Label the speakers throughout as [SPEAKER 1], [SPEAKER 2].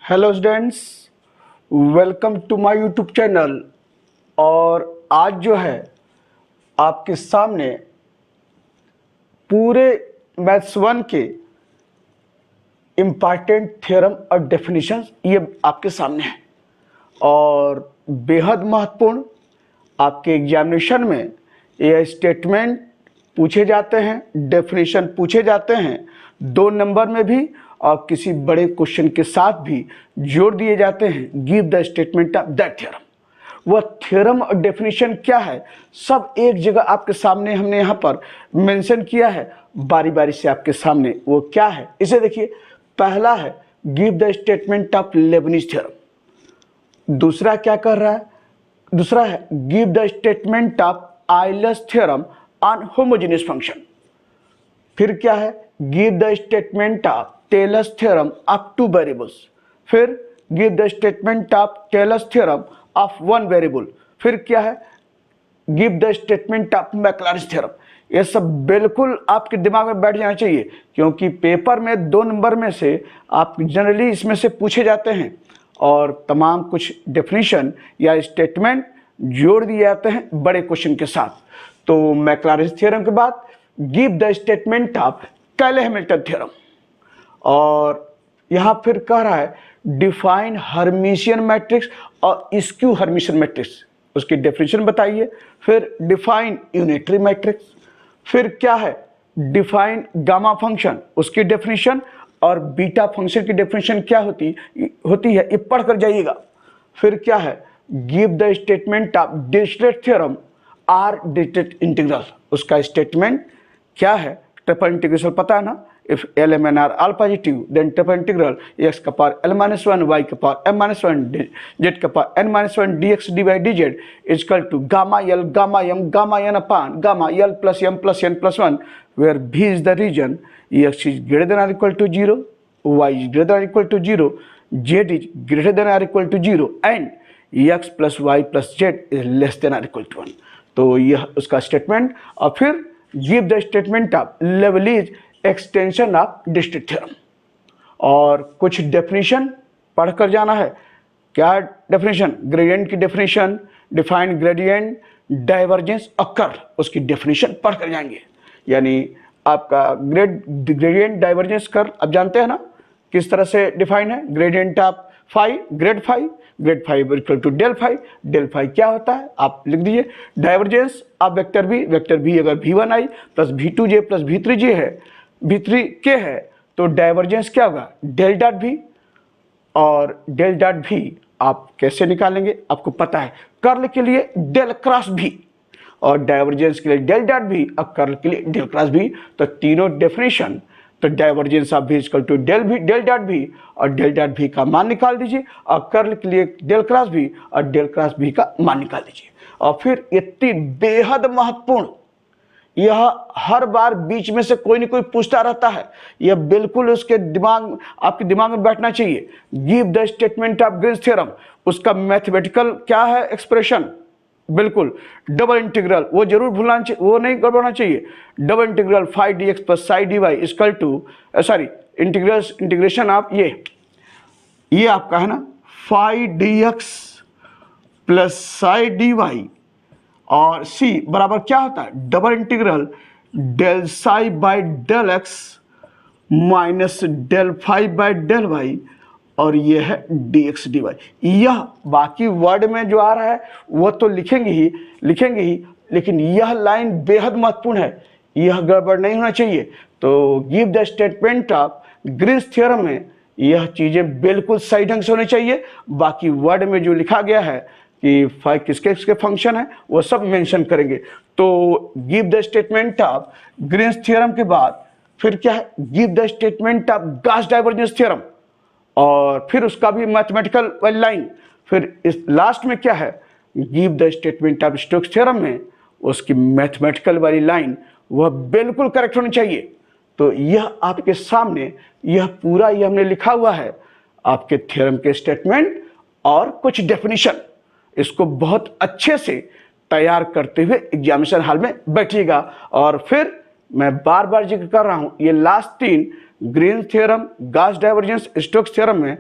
[SPEAKER 1] Hello students, welcome to my YouTube channel. और आज जो है आपके सामने पूरे मैथ्स 1 के इम्पॉर्टेंट थ्योरम और डेफिनेशंस ये आपके सामने है और बेहद महत्वपूर्ण। आपके एग्जामिनेशन में ये स्टेटमेंट पूछे जाते हैं, डेफिनेशन पूछे जाते हैं 2 नंबर में भी और किसी बड़े क्वेश्चन के साथ भी जोड़ दिए जाते हैं। Give the statement of that theorem. वह थ्योरम और डेफिनेशन क्या है सब एक जगह आपके सामने हमने यहाँ पर मेंशन किया है, बारी बारी से आपके सामने वो क्या है इसे देखिए। पहला है give the statement of Leibniz theorem. दूसरा क्या कर रहा है, दूसरा है give the statement of Euler's theorem on homogeneous function. फिर क्या है give the statement of Taylor's theorem of 2 variables. फिर give the statement of Taylor's theorem of 1 variable. फिर क्या है give the statement of Maclaurin theorem. ये सब बिल्कुल आपके दिमाग में बैठ जाना चाहिए क्योंकि पेपर में 2 नंबर में से आप जनरली इसमें से पूछे जाते हैं और तमाम कुछ डेफिनेशन या स्टेटमेंट जोड़ दिए जाते हैं बड़े क्वेश्चन के साथ। तो मैक्लॉरिन थ्योरम के बाद give the statement of Cayley Hamilton theorem. और यहाँ फिर कह रहा है डिफाइन हर्मिशियन मैट्रिक्स और स्क्यू हर्मिशियन मैट्रिक्स, उसकी डेफिनेशन बताइए। फिर डिफाइन यूनिटरी मैट्रिक्स। फिर क्या है डिफाइन गामा फंक्शन, उसकी डेफिनेशन और बीटा फंक्शन की डेफिनेशन क्या होती है ये पढ़ कर जाइएगा। फिर क्या है give the statement of Dirichlet theorem or Dirichlet integral, उसका स्टेटमेंट क्या है। ट्रिपल इंटीग्रेशन पता है ना, if L M N are all positive then triple integral x का पावर L minus 1 y का पावर M minus 1 z का power N minus 1 dx dy dz is equal to gamma L gamma M gamma n upon gamma L plus M plus n plus 1 where V is the region x is greater than or equal to 0, y is greater than or equal to 0, z is greater than or equal to 0 and x plus y plus z is less than or equal to 1। तो यह उसका statement. और फिर give the statement of Leibniz extension of Dirichlet theorem और कुछ definition पढ़ कर जाना है। क्या डेफिनेशन, ग्रेडियंट की डेफिनेशन, डिफाइंड ग्रेडियंट, डाइवर्जेंस और कर्ल, उसकी डेफिनेशन पढ़ कर जाएंगे। यानी आपका ग्रेडियंट डाइवर्जेंस कर्ल आप जानते हैं ना किस तरह से डिफाइन है। Gradient of phi grad phi equal to del phi क्या होता है आप लिख दीजिए। डाइवर्जेंस ऑफ वेक्टर बी अगर v1 i plus v2j plus v3j है, v3k है तो डाइवर्जेंस क्या होगा डेल डॉट v। और डेल डॉट v आप कैसे निकालेंगे आपको पता है, कर्ल के लिए डेल क्रॉस v और डाइवर्जेंस के लिए डेल डॉट v और कर्ल के लिए डेल क्रॉस v। तो तीनों डेफिनेशन, तो divergence of v equal to del dot v और डेल डॉट v का मान निकाल दीजिए और कर्ल के लिए डेल क्रॉस v और डेल क्रॉस v का मान निकाल दीजिए। और फिर ये 3 बेहद महत्वपूर्ण, यह हर बार बीच में से कोई ना कोई पूछता रहता है, यह बिल्कुल उसके दिमाग आपके दिमाग में बैठना चाहिए। Give the statement of greens theorem, उसका मैथमेटिकल क्या है एक्सप्रेशन, बिल्कुल डबल इंटीग्रल वो जरूर भूलना चाहिए, वो नहीं गड़बड़ना चाहिए। Double integral five d x plus psi d y equal to integration of ये आपका है ना five d x plus psi d y और सी बराबर क्या होता है double integral del psi by del x minus del five by del y और ये है डी एक्स डी वाई। यह बाकी वर्ड में जो आ रहा है वो तो लिखेंगे ही, लेकिन यह लाइन बेहद महत्वपूर्ण है, यह गड़बड़ नहीं होना चाहिए। तो give the statement of greens theorem में यह चीज़ें बिल्कुल सही ढंग से होनी चाहिए। बाकी वर्ड में जो लिखा गया है कि फाइव किसके फंक्शन है वो सब मेंशन करेंगे। तो give the statement of greens theorem के बाद फिर क्या है give the statement of Gauss divergence theorem और फिर उसका भी मैथमेटिकल लाइन। फिर इस लास्ट में क्या है give the statement of Stokes theorem में उसकी मैथमेटिकल वाली लाइन वह बिल्कुल करेक्ट होनी चाहिए। तो यह आपके सामने यह पूरा ये हमने लिखा हुआ है आपके थ्योरम के स्टेटमेंट और कुछ डेफिनेशन। इसको बहुत अच्छे से तैयार करते हुए एग्जामिनेशन हॉल में बैठिएगा। और फिर मैं बार बार जिक्र कर रहा हूं ये last 3 green's theorem, Gauss divergence, Stokes theorem में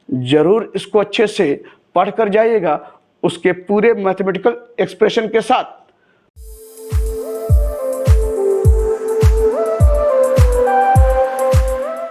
[SPEAKER 1] ज़रूर इसको अच्छे से पढ़ कर जाइएगा, उसके पूरे मैथमेटिकल एक्सप्रेशन के साथ।